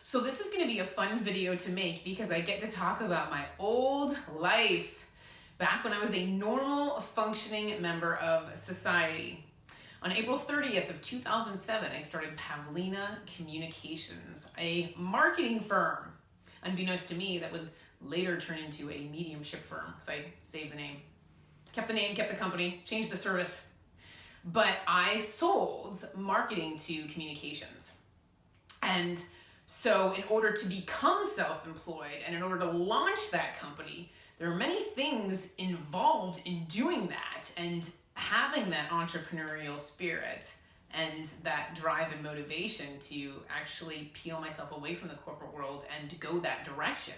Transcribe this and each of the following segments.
So this is going to be a fun video to make because I get to talk about my old life back when I was a normal functioning member of society. On April 30th of 2007, I started Pavlina Communications, a marketing firm, unbeknownst to me, that would later turn into a mediumship firm because I saved the name. Kept the name, kept the company, changed the service. But I sold marketing to communications. And so in order to become self-employed and in order to launch that company, there are many things involved in doing that and having that entrepreneurial spirit and that drive and motivation to actually peel myself away from the corporate world and go that direction.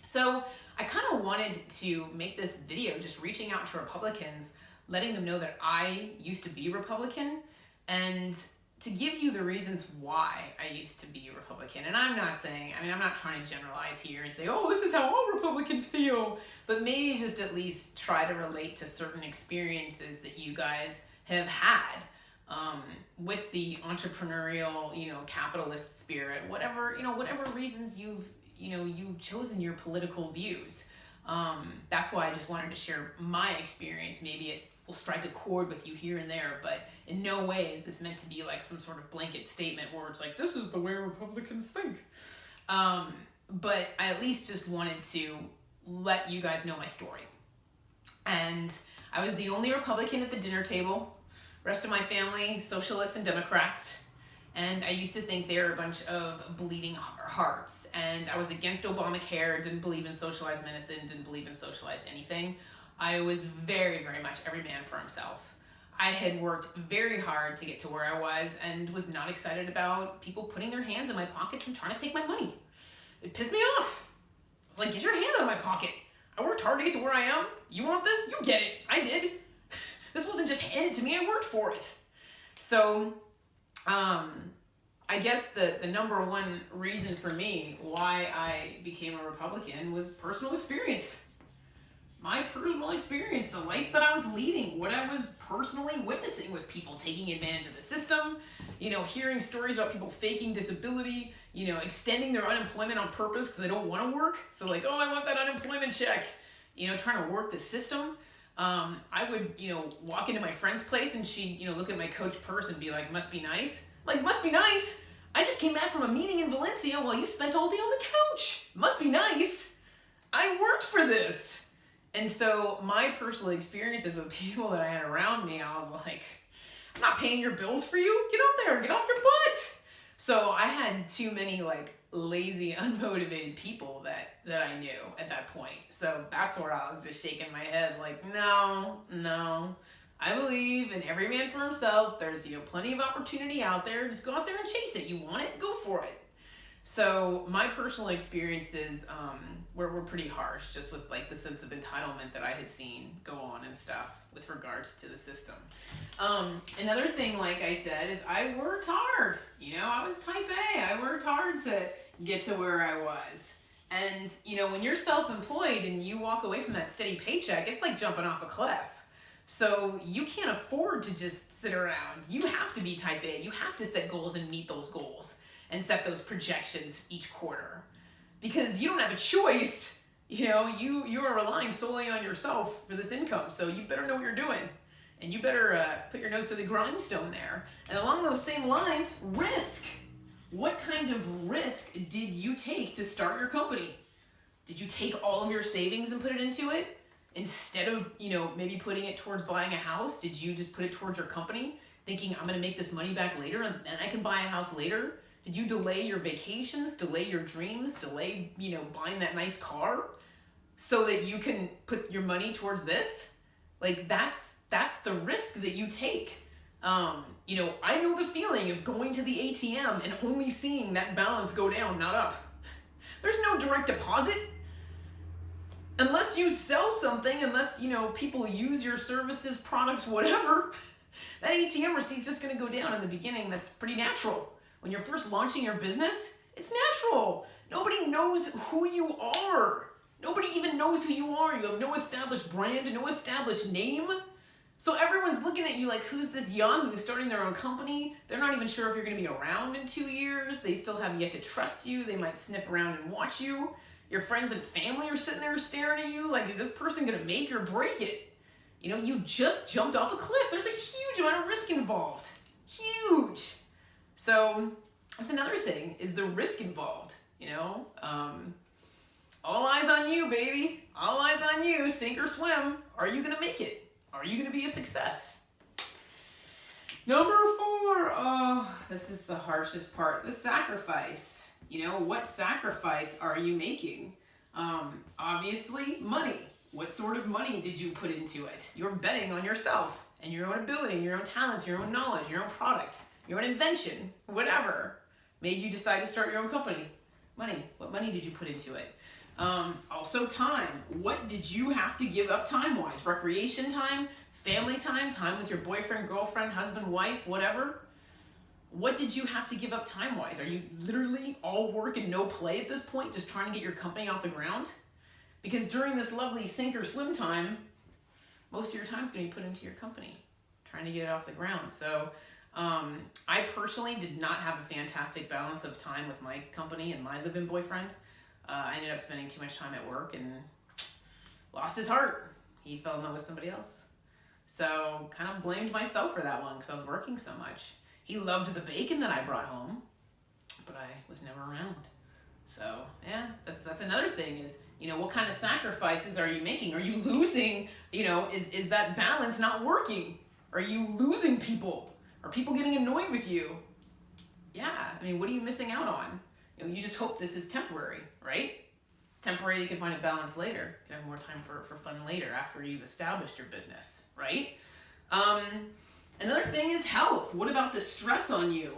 So I kind of wanted to make this video just reaching out to Republicans, letting them know that I used to be Republican and to give you the reasons why I used to be Republican. And I'm not trying to generalize here and say, oh, this is how all Republicans feel, but maybe just at least try to relate to certain experiences that you guys have had with the entrepreneurial, capitalist spirit, whatever reasons you've chosen your political views. That's why I just wanted to share my experience. Maybe it will strike a chord with you here and there, but in no way is this meant to be like some sort of blanket statement where it's like, this is the way Republicans think. But I at least just wanted to let you guys know my story. And I was the only Republican at the dinner table. Rest of my family, Socialists and Democrats. And I used to think they were a bunch of bleeding hearts. And I was against Obamacare, didn't believe in socialized medicine, didn't believe in socialized anything. I was very, very much every man for himself. I had worked very hard to get to where I was and was not excited about people putting their hands in my pockets and trying to take my money. It pissed me off. I was like, get your hand out of my pocket. I worked hard to get to where I am. You want this? You get it. I did. This wasn't just handed to me. I worked for it. So, I guess the number one reason for me why I became a Republican was personal experience. My personal experience, the life that I was leading, what I was personally witnessing with people taking advantage of the system, hearing stories about people faking disability, extending their unemployment on purpose because they don't want to work. So like, oh, I want that unemployment check, trying to work the system. I would, walk into my friend's place and she'd, look at my Coach purse and be like, must be nice. Like, must be nice. I just came back from a meeting in Valencia while you spent all day on the couch. Must be nice. I worked for this. And so my personal experiences with people that I had around me, I was like, I'm not paying your bills for you. Get out there. Get off your butt. So I had too many lazy, unmotivated people that I knew at that point. So that's where I was just shaking my head like, no. I believe in every man for himself. There's, plenty of opportunity out there. Just go out there and chase it. You want it? Go for it. So my personal experiences were pretty harsh, just with the sense of entitlement that I had seen go on and stuff with regards to the system. Another thing, like I said, is I worked hard. I was type A. I worked hard to get to where I was. And, when you're self-employed and you walk away from that steady paycheck, it's like jumping off a cliff. So you can't afford to just sit around. You have to be type A. You have to set goals and meet those goals and set those projections each quarter because you don't have a choice. You are relying solely on yourself for this income. So you better know what you're doing and you better put your nose to the grindstone there. And along those same lines, risk. What kind of risk did you take to start your company? Did you take all of your savings and put it into it? Instead of, maybe putting it towards buying a house, did you just put it towards your company thinking I'm going to make this money back later and then I can buy a house later? Did you delay your vacations, delay your dreams, delay, buying that nice car so that you can put your money towards this? That's the risk that you take. I know the feeling of going to the ATM and only seeing that balance go down, not up. There's no direct deposit. Unless you sell something, unless, people use your services, products, whatever, that ATM receipt's just going to go down in the beginning. That's pretty natural. When you're first launching your business, it's natural. Nobody knows who you are. Nobody even knows who you are. You have no established brand, no established name. So everyone's looking at you like, who's this young who's starting their own company? They're not even sure if you're going to be around in 2 years. They still have yet to trust you. They might sniff around and watch you. Your friends and family are sitting there staring at you like, is this person going to make or break it? You know, you just jumped off a cliff. There's a huge amount of risk involved. Huge. So that's another thing, is the risk involved, you know? All eyes on you, baby. All eyes on you, sink or swim. Are you going to make it? Are you going to be a success? Number 4, oh, this is the harshest part, the sacrifice. You know, what sacrifice are you making? Obviously, money. What sort of money did you put into it? You're betting on yourself and your own ability, your own talents, your own knowledge, your own product, your own invention, whatever made you decide to start your own company. Money. What money did you put into it? Also time. What did you have to give up time-wise? Recreation time, family time, time with your boyfriend, girlfriend, husband, wife, whatever. What did you have to give up time-wise? Are you literally all work and no play at this point, just trying to get your company off the ground? Because during this lovely sink or swim time, most of your time is going to be put into your company, trying to get it off the ground. So I personally did not have a fantastic balance of time with my company and my live-in boyfriend. I ended up spending too much time at work and lost his heart. He fell in love with somebody else. So kind of blamed myself for that one because I was working so much. He loved the bacon that I brought home, but I was never around. So yeah, that's another thing is, you know, what kind of sacrifices are you making? Are you losing, you know, is that balance not working? Are you losing people? Are people getting annoyed with you? Yeah, I mean, what are you missing out on? You know, you just hope this is temporary, right? Temporary, you can find a balance later. You can have more time for fun later after you've established your business, right? Another thing is health. What about the stress on you?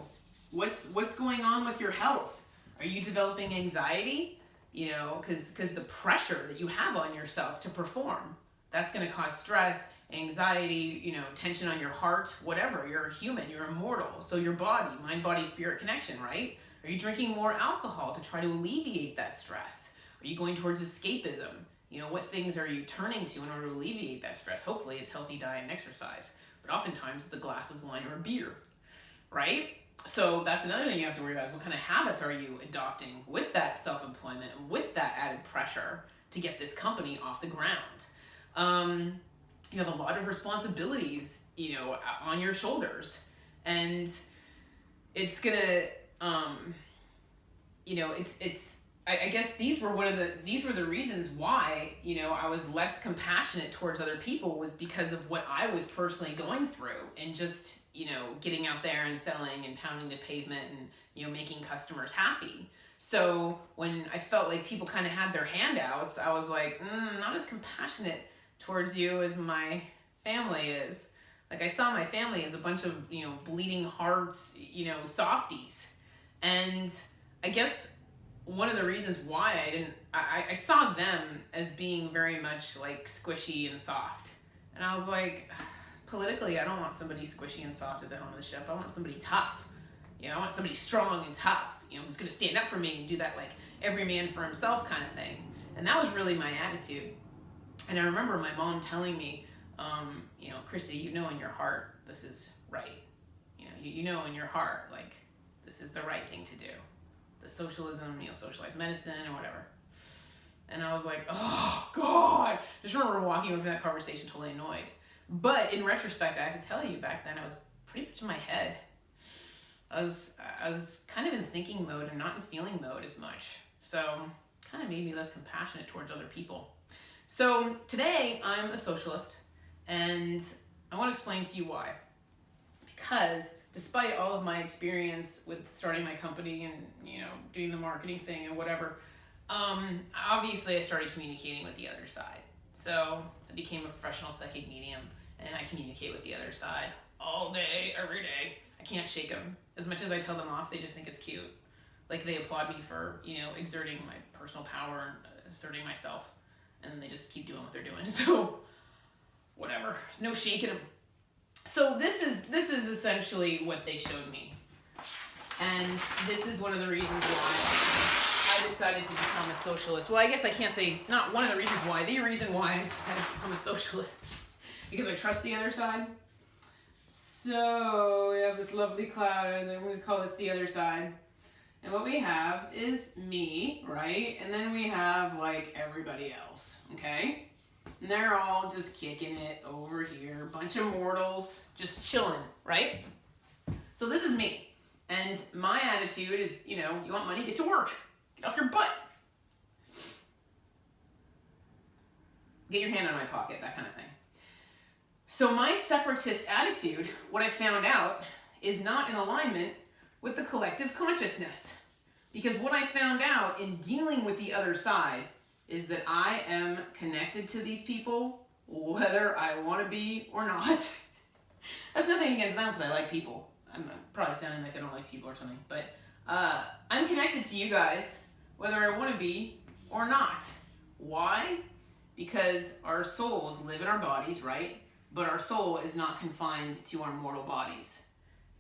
What's going on with your health? Are you developing anxiety? You know, because the pressure that you have on yourself to perform, that's going to cause stress, anxiety, you know, tension on your heart, whatever. You're a human, you're immortal. So your body, mind, body, spirit connection, right? Are you drinking more alcohol to try to alleviate that stress? Are you going towards escapism? You know, what things are you turning to in order to alleviate that stress? Hopefully it's healthy diet and exercise, but oftentimes it's a glass of wine or a beer, right? So that's another thing you have to worry about is what kind of habits are you adopting with that self-employment, with that added pressure to get this company off the ground. You have a lot of responsibilities, you know, on your shoulders, and it's gonna, you know, I guess these were the reasons why, you know, I was less compassionate towards other people, was because of what I was personally going through and just, you know, getting out there and selling and pounding the pavement and, you know, making customers happy. So when I felt like people kind of had their handouts, I was like, not as compassionate towards you as my family is. Like, I saw my family as a bunch of, you know, bleeding hearts, you know, softies. And I guess one of the reasons why I saw them as being very much like squishy and soft. And I was like, politically, I don't want somebody squishy and soft at the helm of the ship. I want somebody tough. You know, I want somebody strong and tough, you know, who's going to stand up for me and do that, like, every man for himself kind of thing. And that was really my attitude. And I remember my mom telling me, you know, Chrissy, you know in your heart this is right. You know, you know in your heart, like, this is the right thing to do. The socialism, you know, socialized medicine or whatever. And I was like, oh, God. Just remember walking away from that conversation totally annoyed. But in retrospect, I have to tell you, back then I was pretty much in my head. I was kind of in thinking mode and not in feeling mode as much. So kind of made me less compassionate towards other people. So today I'm a socialist, and I want to explain to you why. Because despite all of my experience with starting my company and, you know, doing the marketing thing and whatever, obviously I started communicating with the other side. So I became a professional psychic medium, and I communicate with the other side all day, every day. I can't shake them. As much as I tell them off, they just think it's cute. Like, they applaud me for, you know, exerting my personal power and asserting myself. And then they just keep doing what they're doing. So, whatever. No shaking them. So this is essentially what they showed me. And this is one of the reasons why I decided to become a socialist. Well, I guess I can't say, not one of the reasons why, the reason why I decided to become a socialist. because I trust the other side. So we have this lovely cloud, and then we call this the other side. And what we have is me, right? And then we have like everybody else, okay? And they're all just kicking it over here. Bunch of mortals just chilling, right? So this is me. And my attitude is, you know, you want money, get to work. Get off your butt. Get your hand out of my pocket, that kind of thing. So my separatist attitude, what I found out, is not in alignment with the collective consciousness. Because what I found out in dealing with the other side is that I am connected to these people, whether I want to be or not. That's nothing against them, because I like people. I'm probably sounding like I don't like people or something, but I'm connected to you guys, whether I want to be or not. Why? Because our souls live in our bodies, right? But our soul is not confined to our mortal bodies.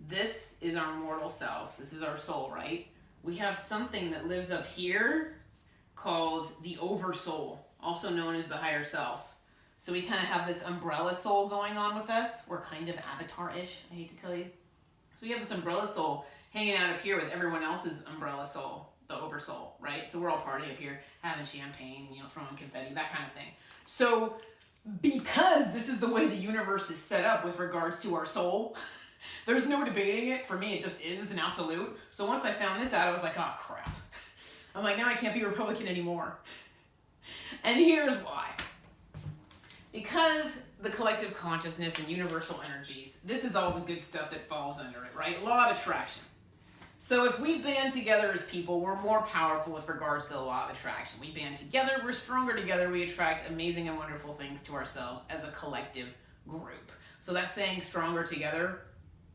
This is our mortal self. This is our soul, right? We have something that lives up here called the oversoul, also known as the higher self. So we kind of have this umbrella soul going on with us. We're kind of avatar-ish, I hate to tell you. So we have this umbrella soul hanging out up here with everyone else's umbrella soul, the oversoul, right? So we're all partying up here, having champagne, you know, throwing confetti, that kind of thing. So because this is the way the universe is set up with regards to our soul, there's no debating it. For me, it just is. It's an absolute. So once I found this out, I was like, oh, crap. I'm like, now I can't be Republican anymore. And here's why. Because the collective consciousness and universal energies, this is all the good stuff that falls under it, right? Law of attraction. So if we band together as people, we're more powerful with regards to the law of attraction. We band together, we're stronger together, we attract amazing and wonderful things to ourselves as a collective group. So that saying stronger together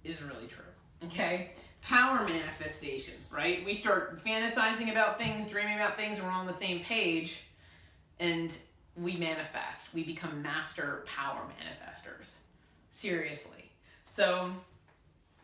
is really true, okay? Power manifestation, right? We start fantasizing about things, dreaming about things, and we're all on the same page, and we manifest. We become master power manifestors. Seriously. So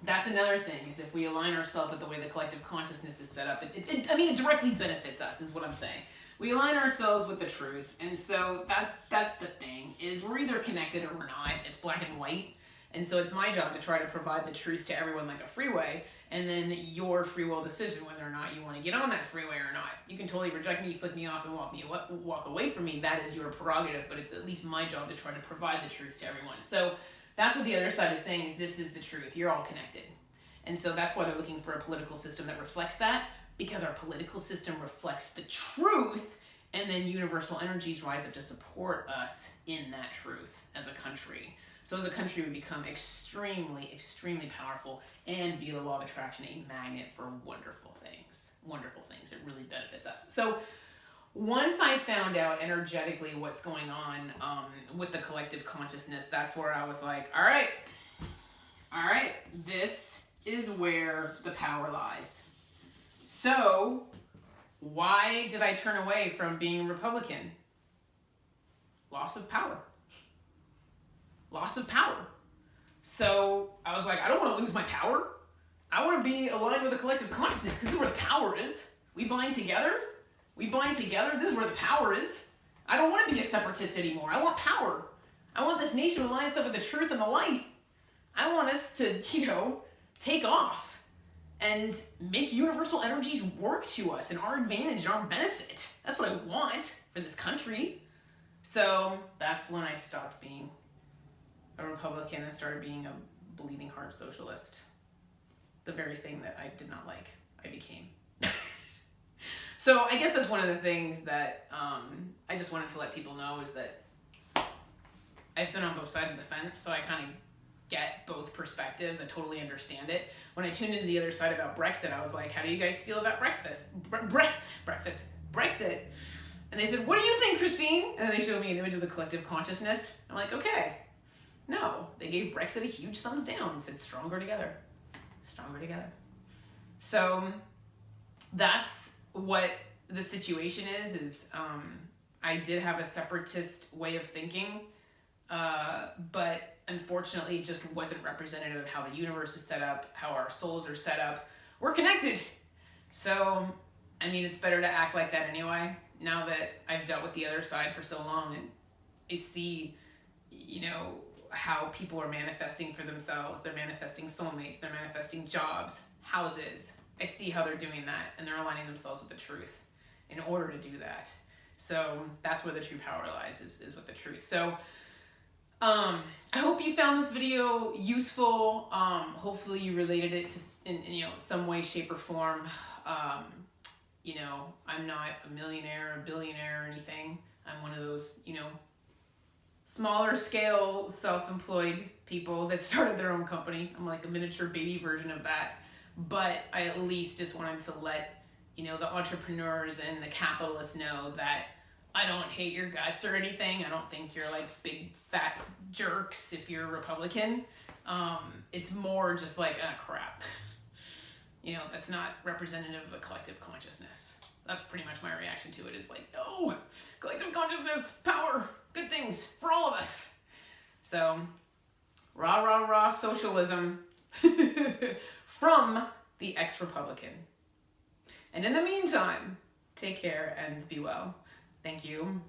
that's another thing, is if we align ourselves with the way the collective consciousness is set up, it directly benefits us, is what I'm saying. We align ourselves with the truth, and so that's the thing, is we're either connected or we're not. It's black and white. And so it's my job to try to provide the truth to everyone like a freeway, and then your free will decision whether or not you want to get on that freeway or not. You can totally reject me, flick me off, and walk away from me. That is your prerogative, but it's at least my job to try to provide the truth to everyone. So that's what the other side is saying, is this is the truth. You're all connected. And so that's why they're looking for a political system that reflects that, because our political system reflects the truth, and then universal energies rise up to support us in that truth as a country. So as a country, we become extremely, extremely powerful, and via the law of attraction, a magnet for wonderful things. Wonderful things. It really benefits us. So once I found out energetically what's going on with the collective consciousness, that's where I was like, all right, this is where the power lies. So why did I turn away from being Republican? Loss of power. Loss of power. So I was like, I don't want to lose my power. I want to be aligned with the collective consciousness, because this is where the power is. We bind together. This is where the power is. I don't want to be a separatist anymore. I want power. I want this nation to align itself with the truth and the light. I want us to, take off and make universal energies work to us in our advantage and our benefit. That's what I want for this country. So that's when I stopped being a Republican and started being a bleeding heart socialist. The very thing that I did not like, I became. So I guess that's one of the things that I just wanted to let people know, is that I've been on both sides of the fence, so I kind of get both perspectives. I totally understand it. When I tuned into the other side about Brexit, I was like, how do you guys feel about Brexit? And they said, what do you think, Christine? And then they showed me an image of the collective consciousness. I'm like, okay. No, they gave Brexit a huge thumbs down and said, stronger together. Stronger together. So that's what the situation is I did have a separatist way of thinking, but unfortunately it just wasn't representative of how the universe is set up, how our souls are set up. We're connected. So, it's better to act like that anyway, now that I've dealt with the other side for so long, and I see, how people are manifesting for themselves. They're manifesting soulmates. They're manifesting jobs, houses. I see how they're doing that, and they're aligning themselves with the truth in order to do that. So that's where the true power lies, is with the truth. So I hope you found this video useful. Hopefully you related it to in some way, shape, or form. I'm not a millionaire, a billionaire, or anything. I'm one of those, smaller scale, self-employed people that started their own company. I'm like a miniature baby version of that. But I at least just wanted to let, the entrepreneurs and the capitalists know that I don't hate your guts or anything. I don't think you're like big fat jerks if you're a Republican. It's more just like, crap. That's not representative of a collective consciousness. That's pretty much my reaction to it, is like, no, collective consciousness, power, good things for all of us. So, rah, rah, rah, socialism from the ex-Republican. And in the meantime, take care and be well. Thank you.